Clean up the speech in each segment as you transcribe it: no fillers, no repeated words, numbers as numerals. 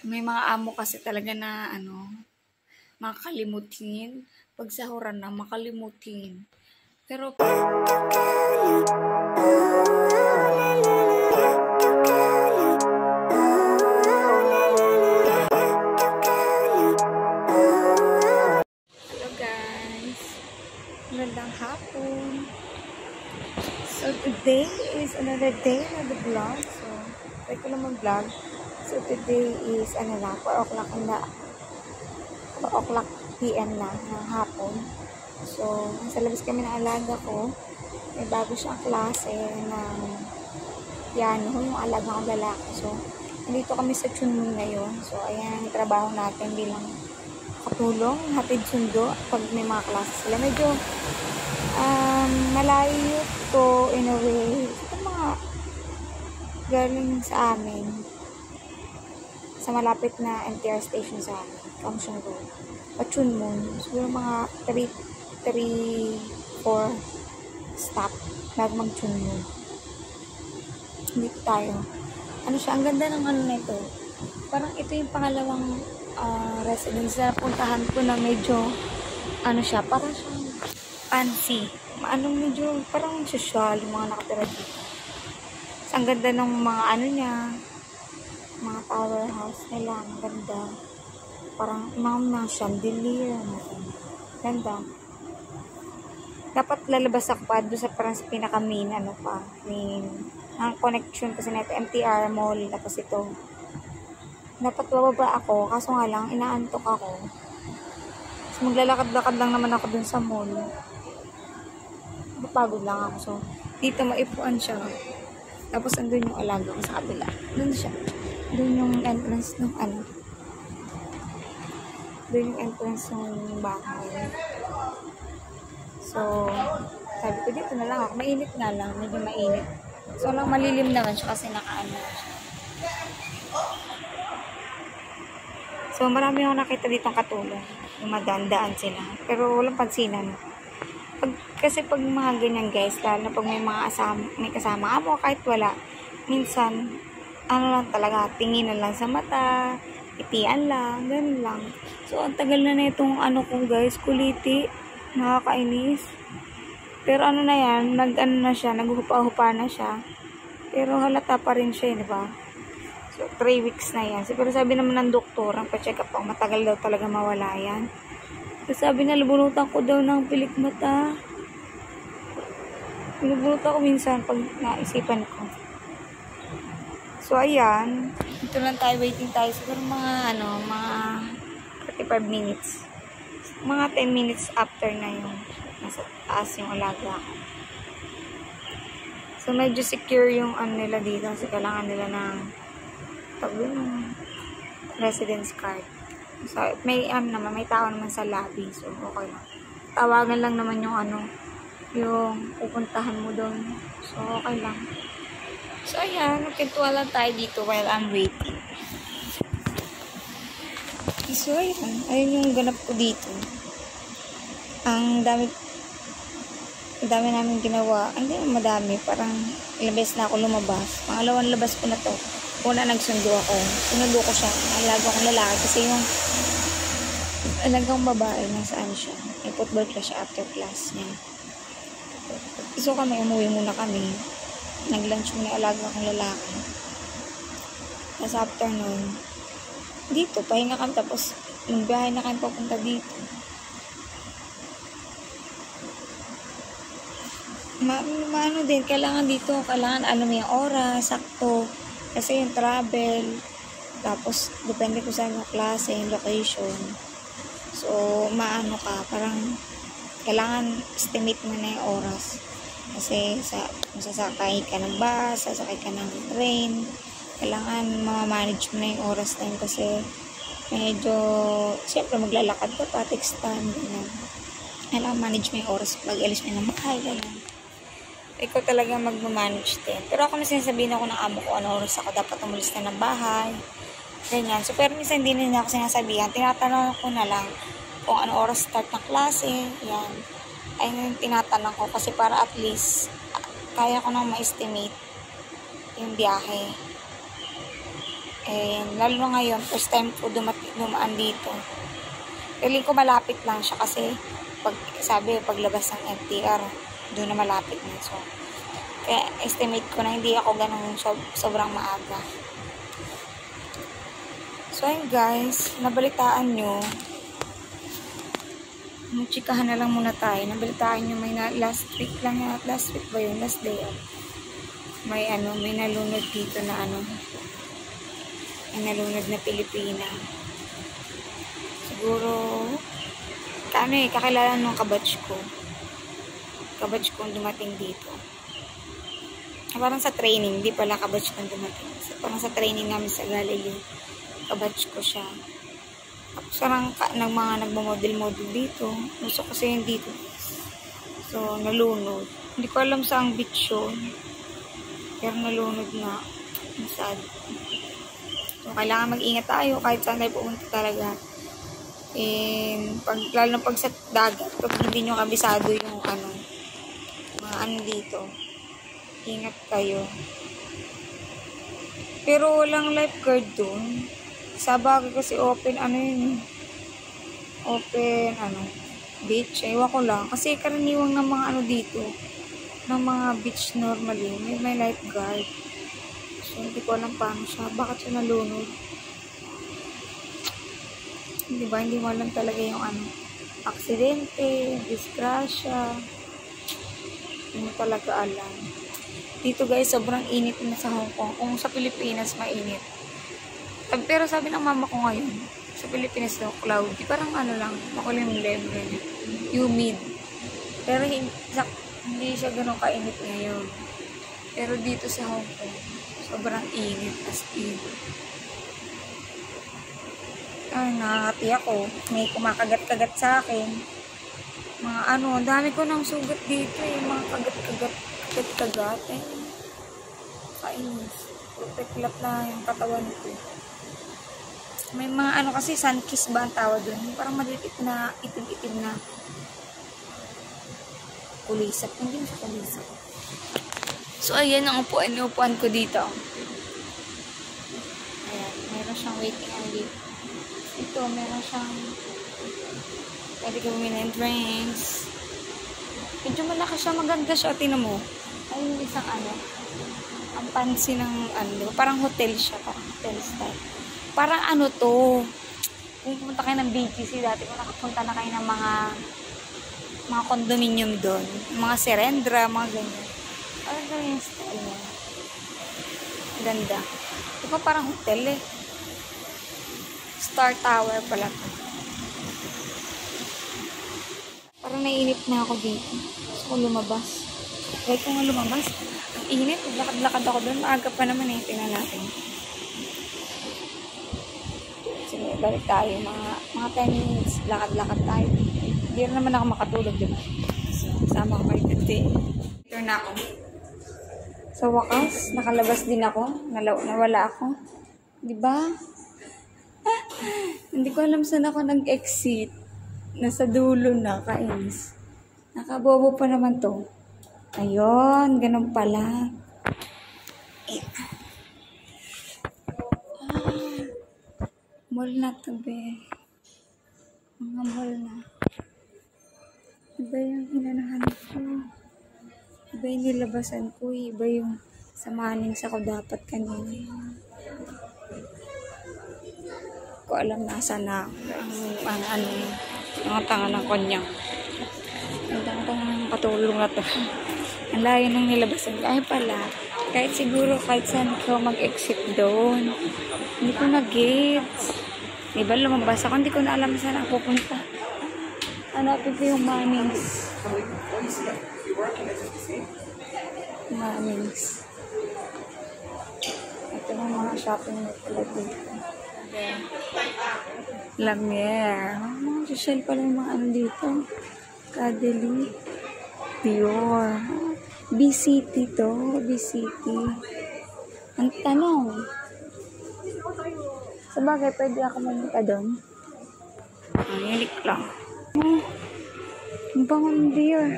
May mga amo kasi talaga na makalimutin. Pag sahuran na, makalimutin. Pero, hello guys! Magandang hapon! So, today is another day na the vlog. So, try ko naman vlog. So, today is, 4 o'clock PM na ng hapon. So, nasa labas kami ng alaga ko. May bago siyang klase ng piano, yung alaga kong lalaki. So, nandito kami sa Chunmun ngayon. So, ayan, yung trabaho natin bilang katulong, hatid sundo pag may mga klase sila. Medyo, malayo to in a way. Ito mga galing sa amin. Sa malapit na MTR station sa amin. Kangshan Road. Chunmun. Siguro mga 3-4 stop bago mag-Chunmun. Dito tayo. Ano siya? Ang ganda ng ano na ito. Parang ito yung pangalawang residence na puntahan ko na medyo siya. Parang siyang fancy. Medyo parang social yung mga nakatira dito. So, ang ganda ng mga niya. Mga tower house nila. Ang ganda. Parang mga chandelier. Ganda. Dapat lalabas ako pa doon sa parang sa pinaka-main ang connection kasi na ito MTR mall. Tapos ito. Dapat bababa ako. Kaso nga lang, inaantok ako. So, maglalakad-lakad lang naman ako dun sa mall. Pagod lang ako. So, dito maipuan siya. Tapos, andun yung alaga ko sa kabila. Dun siya. Dun yung entrance ng Dun yung entrance ng bahay. So, sabi ko dito na lang ako. Mainit nga lang. Medyo mainit. So, lang malilim naman siya kasi nakaano siya. So, marami akong nakita ditong katulong. Dumadaan-daan sila. Pero walang pansinan. Kasi pag mga ganyan guys, lalo na pag may kasama amo, kahit wala, minsan, lang talaga, tinginan lang sa mata, itian lang, ganun lang. So, ang tagal na itong kong guys, kuliti, nakakainis. Pero na yan, naghupa-hupa na siya. Pero halata pa rin siya, di ba? So, 3 weeks na yan. Pero sabi naman ng doktor, ang pa-check up ang matagal daw talaga mawala yan. So, sabi na, lubunutan ko daw ng pilik mata. Lubunutan ko minsan pag naisipan ko. So, ayan. Ito lang tayo, waiting tayo. Siguro mga 35 minutes. Mga 10 minutes after na yung nasa taas yung alaga ko. So, medyo secure yung nila dito kasi kailangan nila ng residence card. So, may may tao naman sa lobby. So, okay lang. Tawagan lang naman yung yung pupuntahan mo doon. So, okay lang. So, ayan. Nagkintuwa lang tayo dito while I'm waiting. So, ayan. Ayun yung ganap ko dito. Ang dami namin ginawa. Hindi na madami. Parang ilang beses na ako lumabas. Pangalawang labas ko na to. Una, nagsundo ako. Sinundo ko siya. Alaga akong lalaki. Kasi yung alagang babae, nasaan siya. May football class siya after class niya. So kami, umuwi muna kami. Nag-lunch muna alaga akong lalaki. Tapos afternoon, dito, pahinga kami. Tapos, nagbiyahe na kami papunta dito. Din, kailangan dito, may oras, sakto. Kasi yung travel, tapos depende ko sa klase, yung location. So, parang kailangan estimate mo na yung oras. Kasi masasakay ka ng bus, sasakay ka ng train, kailangan ma-manage mo na yung oras na yun kasi medyo, siyempre maglalakad ka pa, text time, ganyan. Kailangan manage mo yung oras pag alis mo ng bahay, ganyan. Ikaw talaga mag-manage din. Pero ako na sinasabihin ako ng amo ko ano oras ako dapat umalis na ng bahay. Ganyan. So, pero minsan hindi na ako sinasabihan. Tinatanong ko na lang kung ano oras start ng klase. Yan. Ayun yung tinatanong ko kasi para at least kaya ko nang ma-estimate yung biyahe. And lalo na ngayon, first time ko dumaan dito. Feeling ko malapit lang siya kasi paglabas ng MTR, doon na malapit na. So, kaya estimate ko na hindi ako ganun sobrang maaga. So, ayun guys, nabalitaan nyo. Chikahan na lang muna tayo. Nabalitaan nyo, may last week ba yun? Last day off. May nalunod dito na may nalunod na Pilipina. Siguro, kakilala nung kabatch ko. Kabatch kong dumating dito. Parang sa training, di pala kabatch kong dumating. Parang sa training namin sa Galileo, kabatch ko siya. Tapos parang nagmamodel-model dito. Gusto kasi yun dito. So, nalunod. Hindi ko alam saang beach yun. Pero nalunod na. Sad. So, kailangan mag-ingat tayo kahit saan tayo pumunta talaga. And, lalo na pag sa dagat, pag hindi nyo kabisado yung mga dito. Ingat kayo. Pero walang lifeguard dun. Sa bagay kasi open, beach. Ewan ko lang. Kasi karaniwang ng mga dito, ng mga beach normally, may lifeguard. So, hindi ko alam paano siya. Bakit siya nalunod? Diba? Hindi mo alam talaga yung aksidente, disgrasya. Hindi mo talaga alam. Dito guys, sobrang init na sa Hong Kong. Kung sa Pilipinas, mainit. Pero sabi ng mama ko ngayon, sa Pilipinas daw, cloudy. Parang lang, makulimlim, humid. Pero hindi siya ganun kainit ngayon. Pero dito sa Hong Kong, sobrang init as in. Ay, nakakati ako. May kumakagat-kagat sa akin. Mga dami ko ng sugat dito eh. Mga kagat-kagat eh. Kainis. Peklap na yung katawan ko. May mga kasi sun-kiss ba ang tawag dun? Parang maliliit na itim-itim na kulisap. Hindi mo siya kulisap. So, ayan ang upuan ko dito. Ayan, meron siyang waiting area. Ito, meron siyang pwede ka bumili ng drinks. Medyo malaki siya, maganda siya. Tingnan mo. Ayun yung isang ang pansin ng parang hotel siya. Parang hotel style. Parang to. Kung pumunta kayo ng BGC, dati kung nakapunta na kayo ng mga condominium doon. Mga Serendra, mga ganyan. Ano yung style niya? Ganda. Diba parang hotel eh. Star Tower pala to. Parang naiinip na ako dito. Gusto ko lumabas. Kahit ko nga lumabas, ang init. Lakad-lakad ako doon. Maaga pa naman eh. Tingnan natin. Sige, balik tayo. Mga 10 minutes. Lakad-lakad tayo. Hindi rin naman ako makatulog, diba? So, sama ko kayo today. Turn na ako. Sa wakas, nakalabas din ako. Nawala ako. Diba? Hindi ko alam saan ako nag-exit. Nasa dulo na, kainis. Nakabobo pa naman to. Ayun, ganun pala. Mall na to, be. Mga mall na. Iba yung hinanahanap ko. Iba yung nilabasan ko. Iba yung samahanin sa ko dapat kanina. Ko alam nasa na ang tanga ng konyang. Ang tanga ng katulong na to. Ang layo ng nilabasan ko. Ay pala, kahit saan ko mag-exit doon. Hindi ko na-gets. Diba lumabas ako, hindi ko na alam saan ako pupunta. Hanapin ko yung Mannings. Ito yung mga shopping mall pala dito. Lamier. Social pala yung mga dito. Cadeli. Dior. BCT to. BCT. Ang tanong. Sabagay, pwede ako mamunta doon. Hilik lang. Ang bangon Dior.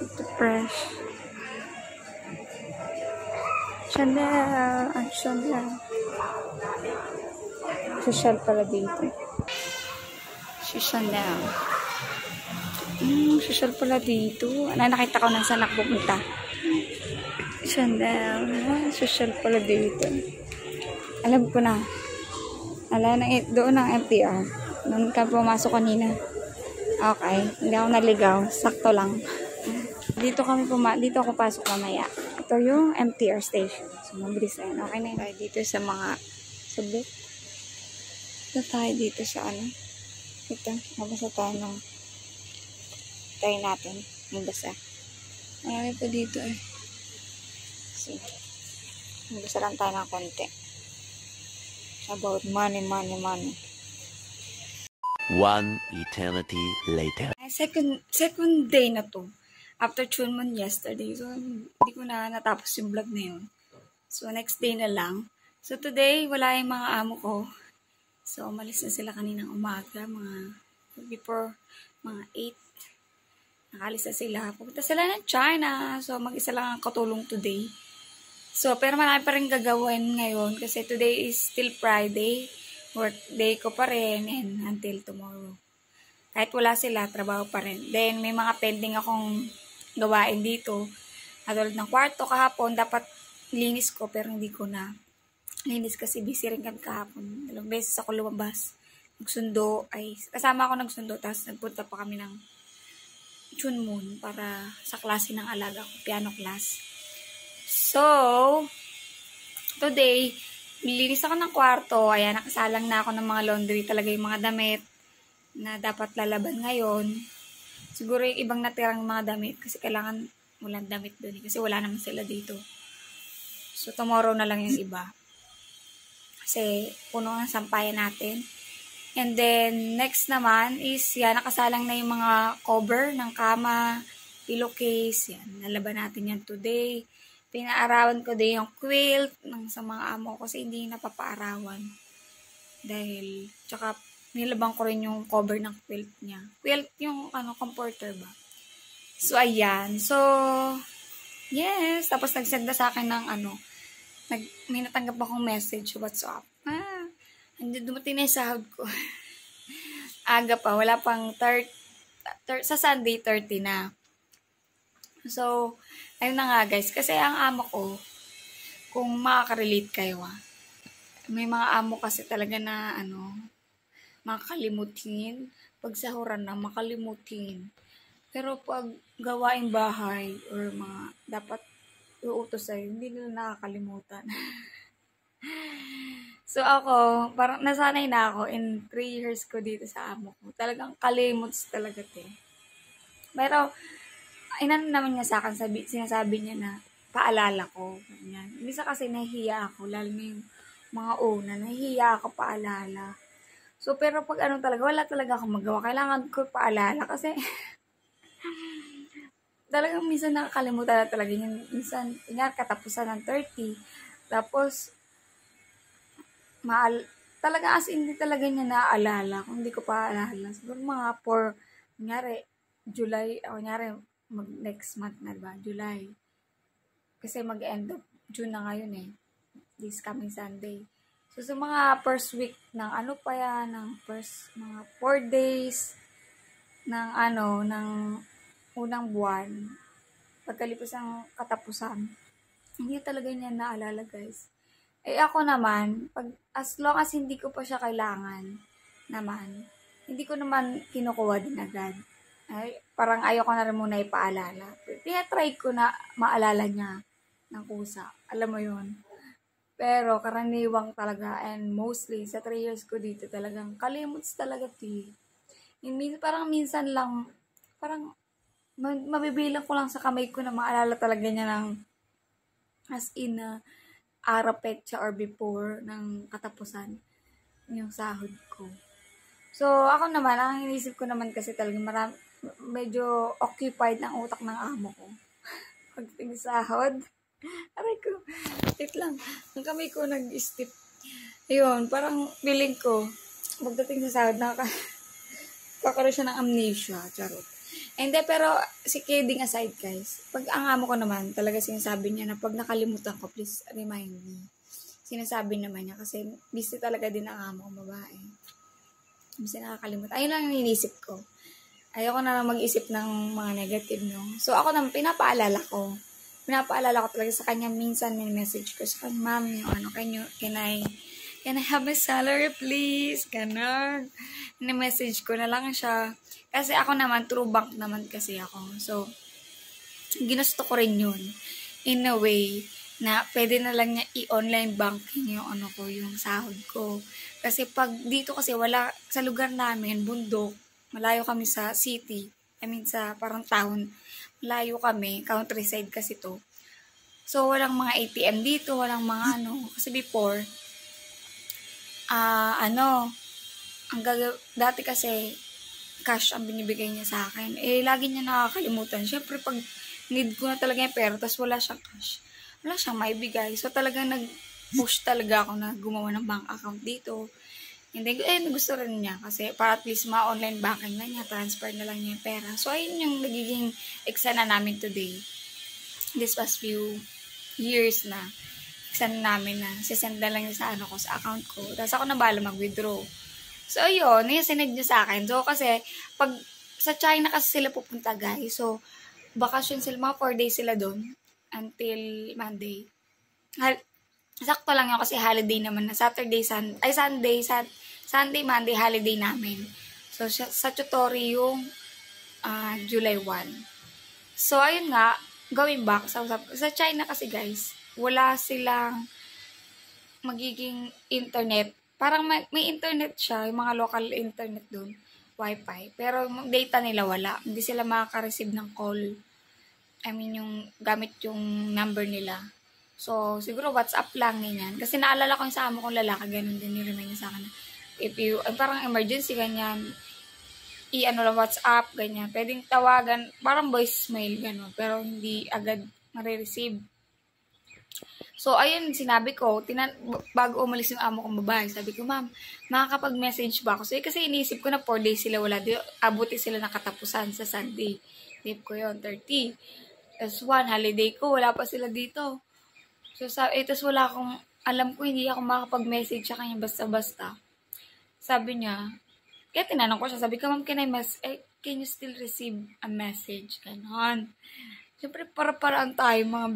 Ito fresh. Chanel. Ang Chanel. Social pala dito. Si Chanel. Social pala dito. Nakita ko nang saan nakapupunta. Chanel. Social pala dito. Alam ko na. Doon ang MTR. Doon ka pumasok kanina. Okay. Hindi ako naligaw. Sakto lang. Dito ako pasok mamaya. Ito yung MTR station. So, mabilis na yun. Okay na yun. Tayo dito sa mga subit. Ito tayo dito sa ano. Ito. Mabasa tayo ng tayo natin. Mabasa. Marami pa dito eh. So, mabasa lang tayo ng konti. About money. One eternity later. Second day na to. After Chun Moon yesterday. So, hindi ko na natapos yung vlog na yun. So, next day na lang. So, today, wala yung mga amo ko. So, umalis na sila kaninang umaga. Before mga 8. Nakalis na sila. Pupunta sila ng China. So, mag-isa lang ang katulong today. So, pero marami pa rin gagawin ngayon. Kasi today is still Friday. Work day ko pa rin. And until tomorrow. Kahit wala sila, trabaho pa rin. Then, may mga pending akong gawain dito. Katulad ng kwarto kahapon, dapat linis ko, pero hindi ko na linis kasi busy rin kami kahapon. 2 beses ako lumabas. Kasama ako nagsundo, tapos nagpunta pa kami ng Chun Moon para sa klase ng alaga ko, piano class. So, today, linis ako ng kwarto. Ayan, nakasalang na ako ng mga laundry. Talaga yung mga damit na dapat lalaban ngayon. Siguro yung ibang natirang mga damit kasi kailangan walang damit doon kasi wala naman sila dito. So, tomorrow na lang yung iba. Kasi puno ang sampayan natin. And then, next naman is, yan, nakasalang na yung mga cover ng kama, pillowcase. Yan, nalaban natin yan today. Pinaarawan ko din yung quilt sa mga amo kasi hindi napapaarawan. Dahil, tsaka, nilabang ko rin yung cover ng quilt niya. Quilt yung, comforter ba? So, ayan. So, yes. Tapos, nagsend na sa akin ng, may natanggap akong message, WhatsApp. Dumating na yung sahod ko. Aga pa. Wala pang sa Sunday, 30 na. So, ayun na nga guys. Kasi ang amo ko, kung makaka-relate kayo may mga amo kasi talaga na, makalimutin. Pag sahuran na, makalimutin. Pero pag gawaing bahay, or mga dapat uutos sa'yo, hindi nila nakakalimutan. So, ako, parang nasanay na ako in 3 years ko dito sa amo ko. Talagang kalimuts talaga Pero, naman niya sa akin, sinasabi niya na, paalala ko. Ganyan. Minsan kasi nahihiya ako, lalo na yung mga una, nahihiya ako paalala. So, pero pag talaga, wala talaga akong magawa. Kailangan ko paalala kasi, talagang minsan nakakalimutan na talaga yun. Minsan, katapusan ng 30. Tapos, talaga hindi talaga niya naaalala kung hindi ko paalala. Siguro mga July, next month na diba? July. Kasi mag-end of June na ngayon this coming Sunday. So, sa mga first week ng ng first mga 4 days ng ng unang buwan, pagkalipas ng katapusan, hindi talaga niya naalala guys. Ako naman, as long as hindi ko pa siya kailangan naman, hindi ko naman kinukuha din agad. Parang ayoko na rin muna ipaalala. Tinatry ko na maalala niya ng kusa. Alam mo yun. Pero karaniwang talaga and mostly sa 3 years ko dito talagang kalimuts talaga parang minsan lang, parang mabibilang ko lang sa kamay ko na maalala talaga niya ng as in arapet siya or before ng katapusan yung sahod ko. So, ako naman, ang inisip ko naman kasi talaga medyo occupied ng utak ng amo ko. Pagdating sahod, aray ko, wait lang, ang kamay ko nag-step. Ayun, parang feeling ko, pagdating sa sahod, kakaroon siya ng amnesia, charot. Hindi, pero si kidding aside, guys. Pag ang amo ko naman, talaga sinasabi niya na pag nakalimutan ko, please remind me. Sinasabi naman niya kasi busy talaga din ang amo kong babae. Kasi nakakalimutan. Ayun lang yung inisip ko. Ayoko na lang mag-isip ng mga negative, no? So, ako naman, pinapaalala ko. Pinapaalala ko talaga sa kanya. Minsan, may message ko sa kanya, ma'am, yung ano, can I have my salary, please? Ganon. Message ko na lang siya. Kasi ako naman, true bank naman kasi ako. So, ginusto ko rin yun. In a way, na pwede na lang niya i-online banking yung ano ko, yung sahod ko. Kasi pag dito kasi wala, sa lugar namin, bundok, malayo kami sa city, I mean sa parang town, malayo kami, countryside kasi to. So, walang mga ATM dito, walang mga ano, kasi before, dati kasi, cash ang binibigay niya sa akin. Lagi niya nakakalimutan. Siyempre, pag need ko na talaga yung pera, tapos wala siyang cash, wala siyang maibigay. So, talagang nag-push talaga ako na gumawa ng bank account dito. And then, gusto rin niya. Kasi, para at least ma-online banking na niya, transfer na lang niya yung pera. So, ayun yung nagiging eksena namin today. This past few years na. Eksena namin na, sisend na lang niya sa ano ko, sa account ko. Tapos ako na bahala mag-withdraw. So, yun, yung sinend niya sa akin. So, kasi, pag sa China kasi sila pupunta, guys. So, bakasyon sila, mga 4 days sila doon until Monday. Sakto lang yun kasi holiday naman na Sunday, Monday, holiday namin. So, sa Chutori yung July 1. So, ayun nga, going back, sa China kasi, guys, wala silang magiging internet. Parang may internet siya, yung mga local internet doon, wifi. Pero data nila wala. Hindi sila makaka-receive ng call. I mean, yung gamit yung number nila. So, siguro WhatsApp lang ganyan. Kasi naalala ko yung sa amo kong lalaki, ganun din niremind niya sa akin. If you, parang emergency, ganyan, lang WhatsApp, ganyan. Pwedeng tawagan, parang voicemail, ganun. Pero hindi agad marireceive. So, ayun, sinabi ko, bago umalis yung amo kong babae, sabi ko, ma'am, makakapag-message ba ako? So, kasi iniisip ko na 4 days sila wala. Abuti sila nakatapusan sa Sunday. Tip ko yun, 30. Tapos 1, holiday ko, wala pa sila dito. So, tapos wala akong, alam ko, hindi ako makakapag-message sa kanya basta-basta. Sabi niya, kaya tinanong ko siya, sabi ko, ma'am, can you still receive a message? Ganon. Siyempre, para-paraan tayo, mga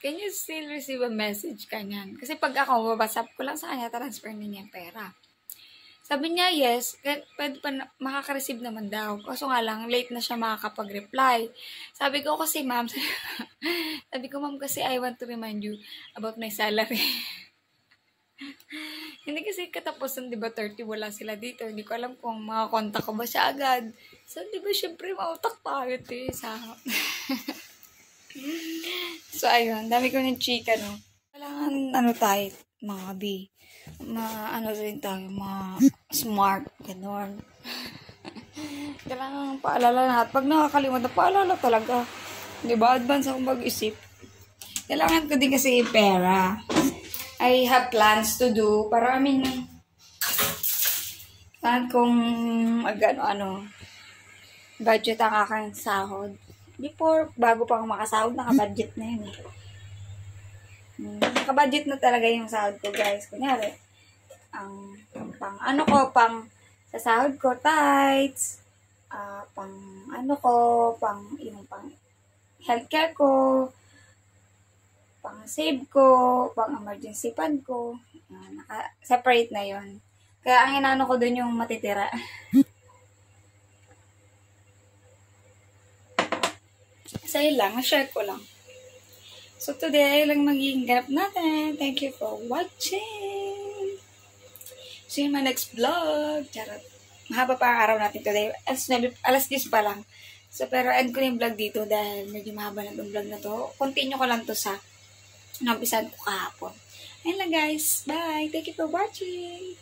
Can you still receive a message? Ganyan. Kasi pag ako, WhatsApp ko lang sa kanya, transfer niya yung pera. Sabi niya, yes, pwede pa makaka-receive naman daw. Kaso nga lang, late na siya makakapag-reply. Sabi ko kasi, ma'am, ma'am, kasi I want to remind you about my salary. Hindi kasi katapusan, di ba, 30, wala sila dito. Hindi ko alam kung makakontak ko ba siya agad. So, di ba, syempre, mautak tayo, So, ayun. Dami ko ng chika, no? Kailangan, tayo, mga rin tayo, mga smart, gano'n. Kailangan paalala lahat. Pag nakakalimutan, paalala talaga. Diba? Advance akong mag-isip. Kailangan ko din kasi pera. I have plans to do. Para kailangan kong budget ang aking sahod. Before, bago pa ako makasahod, naka-budget na yun. Naka-budget na talaga yung sahod ko, guys. Kunyari, pang sa sahod ko, tithes, pang healthcare ko, pang save ko, pang emergency fund ko. Naka-separate na yun. Kaya ang inano ko dun yung matitira. Sa'yo lang, na-share ko lang. So, today, lang magiging ganap natin. Thank you for watching. See you in my next vlog. Charot. Mahaba pa ang araw natin today. Alas 10 pa lang. So, pero end ko na yung vlog dito dahil medyo mahaba na itong vlog na to. Continue ko lang to sa nampisan ko kahapon. Ayun lang, guys. Bye. Thank you for watching.